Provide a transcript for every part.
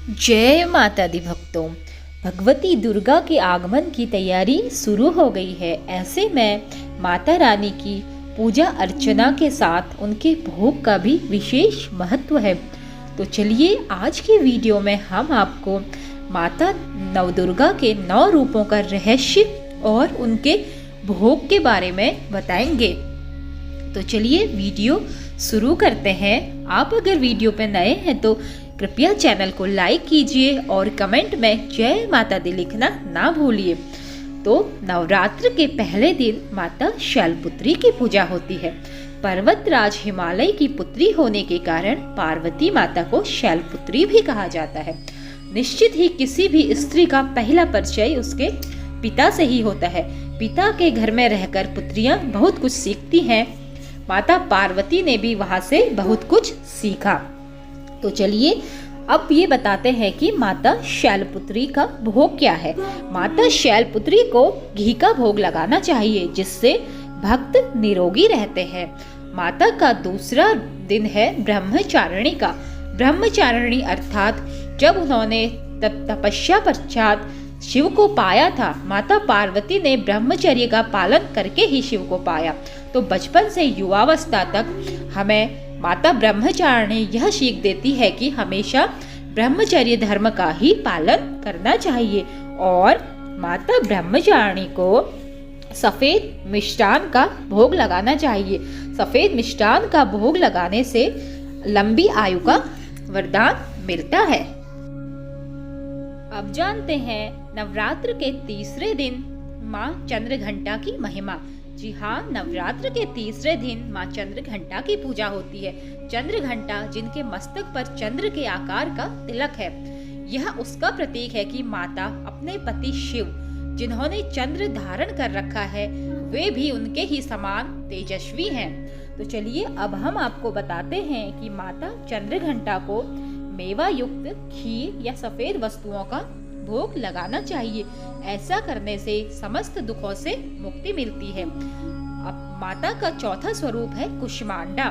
जय माता दी भक्तों। भगवती दुर्गा के आगमन की तैयारी शुरू हो गई है। ऐसे में माता रानी की पूजा अर्चना के साथ उनके भोग का भी विशेष महत्व है। तो चलिए आज के वीडियो में हम आपको माता नवदुर्गा के 9 रूपों का रहस्य और उनके भोग के बारे में बताएंगे। तो चलिए वीडियो शुरू करते हैं। आप अगर वीडियो पे नए हैं तो कृपया चैनल को लाइक कीजिए और कमेंट में जय माता दी लिखना ना भूलिए। तो नवरात्र के पहले दिन माता शैलपुत्री की पूजा होती है। पर्वतराज हिमालय की पुत्री होने के कारण पार्वती माता को शैलपुत्री भी कहा जाता है। निश्चित ही किसी भी स्त्री का पहला परिचय उसके पिता से ही होता है। पिता के घर में रहकर पुत्रियां बहुत कुछ सीखती हैं। माता पार्वती ने भी वहां से बहुत कुछ सीखा। तो चलिए अब ये बताते हैं कि माता शैलपुत्री का भोग क्या है। माता शैलपुत्री को घी का भोग लगाना चाहिए जिससे भक्त निरोगी रहते हैं। माता का दूसरा दिन है ब्रह्मचारिणी का। ब्रह्मचारिणी अर्थात जब उन्होंने तपस्या पश्चात शिव को पाया था। माता पार्वती ने ब्रह्मचर्य का पालन करके ही शिव को पाया। तो बचपन से युवावस्था तक हमें माता ब्रह्मचारिणी यह सीख देती है कि हमेशा ब्रह्मचर्य धर्म का ही पालन करना चाहिए। और माता ब्रह्मचारिणी को सफेद मिष्टान का भोग लगाना चाहिए। सफेद मिष्टान का भोग लगाने से लंबी आयु का वरदान मिलता है। अब जानते हैं नवरात्र के तीसरे दिन माँ चंद्रघंटा की महिमा। जी हाँ, नवरात्र के तीसरे दिन माँ चंद्रघंटा की पूजा होती है। चंद्रघंटा जिनके मस्तक पर चंद्र के आकार का तिलक है, यह उसका प्रतीक है कि माता अपने पति शिव जिन्होंने चंद्र धारण कर रखा है वे भी उनके ही समान तेजस्वी हैं। तो चलिए अब हम आपको बताते हैं कि माता चंद्रघंटा को मेवा युक्त खीर या सफेद वस्तुओं का भोग लगाना चाहिए। ऐसा करने से समस्त दुखों से मुक्ति मिलती है। अब माता का चौथा स्वरूप है कुष्मांडा।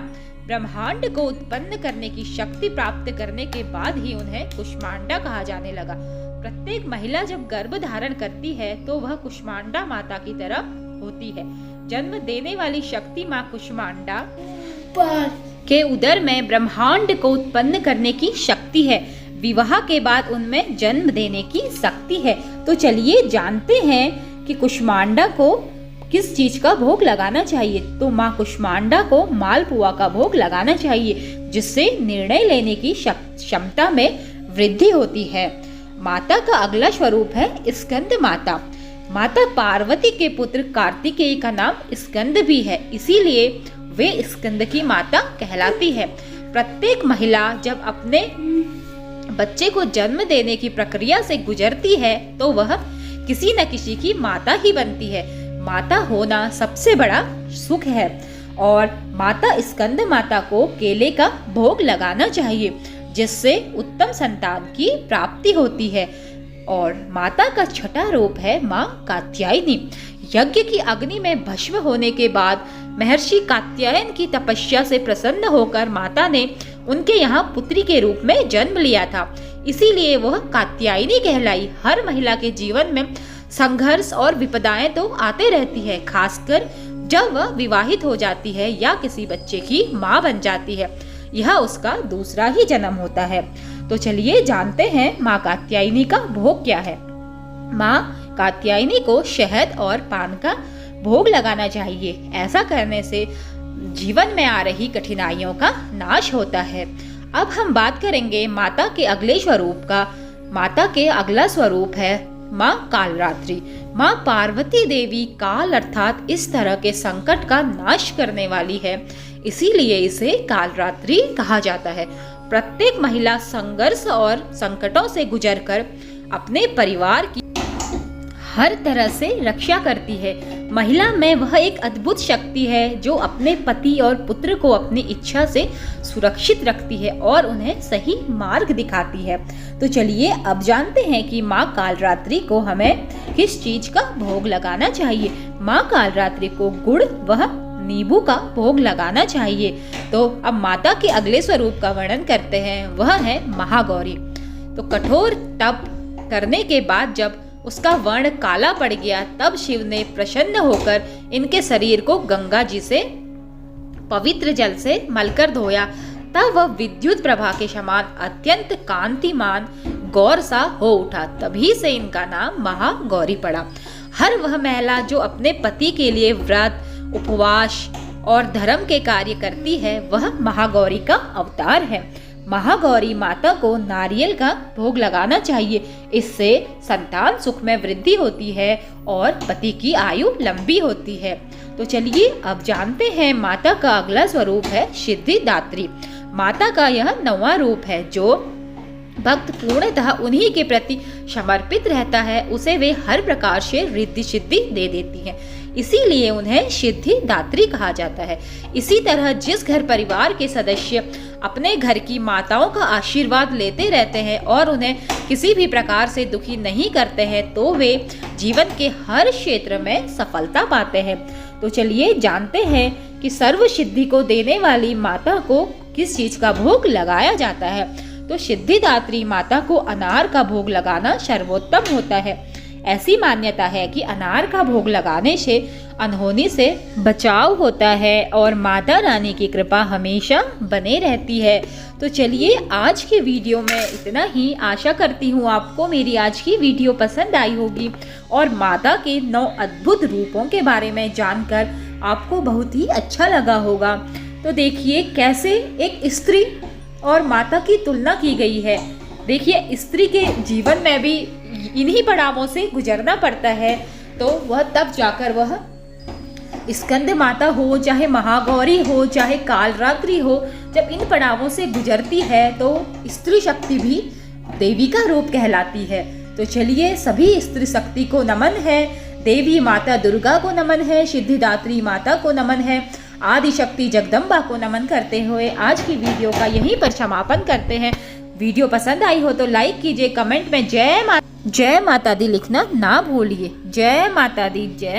ब्रह्मांड को उत्पन्न करने की शक्ति प्राप्त करने के बाद ही उन्हें कुष्मांडा कहा जाने लगा। प्रत्येक महिला जब गर्भ धारण करती है तो वह कुष्मांडा माता की तरह होती है। जन्म देने वाली शक्ति माँ कुष्मांडा के उदर में ब्रह्मांड को उत्पन्न करने की शक्ति है। विवाह के बाद उनमें जन्म देने की शक्ति है। तो चलिए जानते हैं कि कुष्मांडा को किस चीज का भोग लगाना चाहिए। तो माँ कुष्मांडा को मालपुआ का भोग लगाना चाहिए जिससे निर्णय लेने की क्षमता में वृद्धि होती है। माता का अगला स्वरूप है स्कंद माता। माता पार्वती के पुत्र कार्तिकेय का नाम स्कंद भी है, इसीलिए वे स्कंद की माता कहलाती है। प्रत्येक महिला जब अपने बच्चे को जन्म देने की प्रक्रिया से गुजरती है तो वह किसी न किसी की माता ही बनती है। माता होना सबसे बड़ा सुख है। और माता स्कंद माता को केले का भोग लगाना चाहिए जिससे उत्तम संतान की प्राप्ति होती है। और माता का छठा रूप है माँ कात्यायनी। यज्ञ की अग्नि में भस्म होने के बाद महर्षि कात्यायन की तपस्या से प्रसन्न होकर माता ने उनके यहाँ पुत्री के रूप में जन्म लिया था, इसीलिए वह कात्यायनी कहलाई। हर महिला के जीवन में संघर्ष और विपदाएं तो आते रहती है, खासकर जब वह विवाहित हो जाती है या किसी बच्चे की माँ बन जाती है। यह उसका दूसरा ही जन्म होता है। तो चलिए जानते हैं माँ कात्यायनी का भोग क्या है। माँ कात्यायनी को शहद और पान का भोग लगाना चाहिए। ऐसा करने से जीवन में आ रही कठिनाइयों का नाश होता है। अब हम बात करेंगे माता के अगले स्वरूप का। माता के अगला स्वरूप है माँ कालरात्रि। माँ पार्वती देवी काल अर्थात इस तरह के संकट का नाश करने वाली है, इसीलिए इसे कालरात्रि कहा जाता है। प्रत्येक महिला संघर्ष और संकटों से गुजरकर अपने परिवार की हर तरह से रक्षा करती है। महिला में वह एक अद्भुत शक्ति है जो अपने पति और पुत्र को अपनी इच्छा से सुरक्षित रखती है और उन्हें सही मार्ग दिखाती है। तो चलिए अब जानते हैं कि माँ कालरात्रि को हमें किस चीज का भोग लगाना चाहिए। माँ कालरात्रि को गुड़ व नींबू का भोग लगाना चाहिए। तो अब माता के अगले स्वरूप का वर्णन करते हैं, वह है महागौरी। तो कठोर तप करने के बाद जब उसका वर्ण काला पड़ गया, तब शिव ने प्रसन्न होकर इनके शरीर को गंगा जी से पवित्र जल से मलकर धोया। तब वह विद्युत प्रभा के समान अत्यंत कांतिमान गौर सा हो उठा। तभी से इनका नाम महागौरी पड़ा। हर वह महिला जो अपने पति के लिए व्रत, उपवास और धर्म के कार्य करती है, वह महागौरी का अवतार है। महागौरी माता को नारियल का भोग लगाना चाहिए। इससे संतान सुख में वृद्धि होती है और पति की आयु लंबी होती है। तो चलिए अब जानते हैं माता का अगला स्वरूप है सिद्धिदात्री। माता का यह 9वां रूप है। जो भक्त पूर्णतः उन्हीं के प्रति समर्पित रहता है, उसे वे हर प्रकार से रिद्धि सिद्धि दे देती हैं। इसीलिए उन्हें सिद्धिदात्री कहा जाता है। इसी तरह जिस घर परिवार के सदस्य अपने घर की माताओं का आशीर्वाद लेते रहते हैं और उन्हें किसी भी प्रकार से दुखी नहीं करते हैं, तो वे जीवन के हर क्षेत्र में सफलता पाते हैं। तो चलिए जानते हैं कि सर्व सिद्धि को देने वाली माता को किस चीज का भोग लगाया जाता है। तो सिद्धिदात्री माता को अनार का भोग लगाना सर्वोत्तम होता है। ऐसी मान्यता है कि अनार का भोग लगाने से अनहोनी से बचाव होता है और माता रानी की कृपा हमेशा बने रहती है। तो चलिए आज की वीडियो में इतना ही। आशा करती हूँ आपको मेरी आज की वीडियो पसंद आई होगी और माता के 9 अद्भुत रूपों के बारे में जानकर आपको बहुत ही अच्छा लगा होगा। तो देखिए कैसे एक स्त्री और माता की तुलना की गई है। देखिए स्त्री के जीवन में भी इन्हीं पड़ावों से गुजरना पड़ता है, तो वह तब जाकर वह स्कंद माता हो, चाहे महागौरी हो, चाहे कालरात्रि हो, जब इन पड़ावों से गुजरती है तो स्त्री शक्ति भी देवी का रूप कहलाती है। तो चलिए सभी स्त्री शक्ति को नमन है। देवी माता दुर्गा को नमन है, सिद्धिदात्री माता को नमन है, आदि शक्ति जगदम्बा को नमन करते हुए आज की वीडियो का यहीं पर समापन करते हैं। वीडियो पसंद आई हो तो लाइक कीजिए, कमेंट में जय माता दी लिखना ना भूलिए। जय माता दी, जय।